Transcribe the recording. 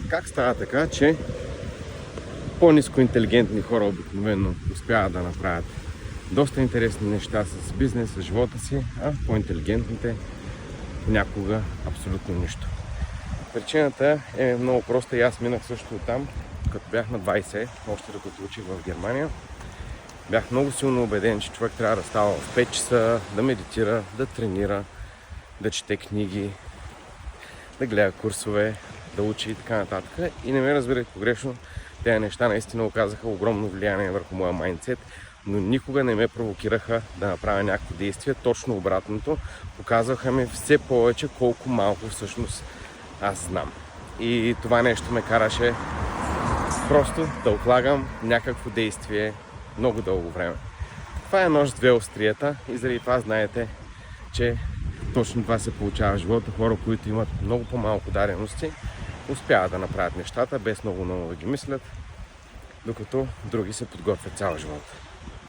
Как става така, че по-ниско интелигентни хора обикновено успяват да направят доста интересни неща с бизнес, с живота си, а по-интелигентните понякога абсолютно нищо. Причината е много проста и аз минах също там, като бях на 20, още докато учих в Германия. Бях много силно убеден, че човек трябва да става в 5 часа, да медитира, да тренира, да чете книги, да гледа курсове, да учи и така нататък. И не ме разбирайте погрешно, тези неща наистина оказаха огромно влияние върху моя майндсет, но никога не ме провокираха да направя някакво действие. Точно обратното, показваха ми все повече колко малко всъщност аз знам. И това нещо ме караше просто да отлагам някакво действие много дълго време. Това е нож с две острията и заради това знаете, че точно това се получава в живота. Хора, които имат много по-малко дадености, успяват да направят нещата без много да ги мислят, докато други се подготвят цял живот.